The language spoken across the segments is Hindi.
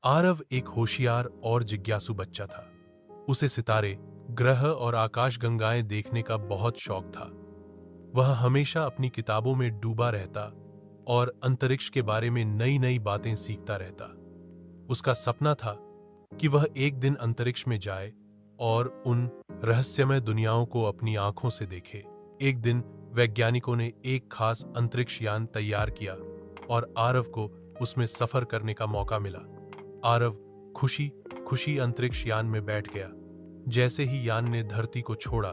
आरव एक होशियार और जिज्ञासु बच्चा था। उसे सितारे, ग्रह और आकाशगंगाएं देखने का बहुत शौक था। वह हमेशा अपनी किताबों में डूबा रहता और अंतरिक्ष के बारे में नई नई बातें सीखता रहता। उसका सपना था कि वह एक दिन अंतरिक्ष में जाए और उन रहस्यमय दुनियाओं को अपनी आंखों से देखे। एक दिन वैज्ञानिकों ने एक खास अंतरिक्ष यान तैयार किया और आरव को उसमें सफर करने का मौका मिला। आरव खुशी खुशी अंतरिक्ष यान में बैठ गया। जैसे ही यान ने धरती को छोड़ा,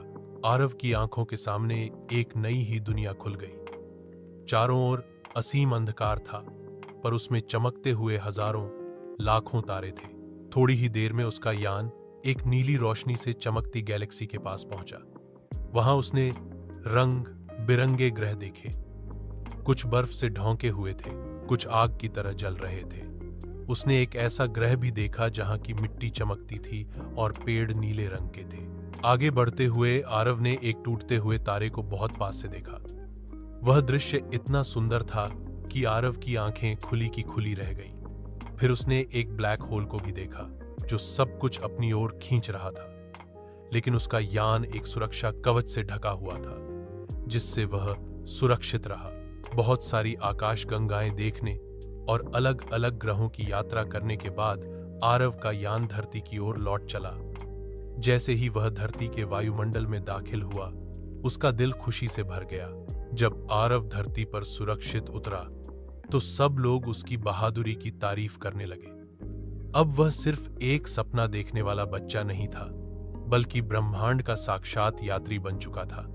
आरव की आंखों के सामने एक नई ही दुनिया खुल गई। चारों ओर असीम अंधकार था, पर उसमें चमकते हुए हजारों लाखों तारे थे। थोड़ी ही देर में उसका यान एक नीली रोशनी से चमकती गैलेक्सी के पास पहुंचा। वहां उसने रंग बिरंगे ग्रह देखे। कुछ बर्फ से ढौंके हुए थे, कुछ आग की तरह जल रहे थे। उसने एक ऐसा ग्रह भी देखा जहां की मिट्टी चमकती थी और पेड़ नीले रंग के थे। आगे बढ़ते हुए आरव ने एक टूटते हुए तारे को बहुत पास से देखा। वह दृश्य इतना सुंदर था कि आरव की आंखें खुली की खुली रह गईं। फिर उसने एक ब्लैक होल को भी देखा जो सब कुछ अपनी ओर खींच रहा था, लेकिन उसका यान एक सुरक्षा कवच से ढका हुआ था जिससे वह सुरक्षित रहा। बहुत सारी आकाशगंगाएं देखने और अलग अलग ग्रहों की यात्रा करने के बाद आरव का यान धरती की ओर लौट चला। जैसे ही वह धरती के वायुमंडल में दाखिल हुआ, उसका दिल खुशी से भर गया। जब आरव धरती पर सुरक्षित उतरा तो सब लोग उसकी बहादुरी की तारीफ करने लगे। अब वह सिर्फ एक सपना देखने वाला बच्चा नहीं था, बल्कि ब्रह्मांड का साक्षात यात्री बन चुका था।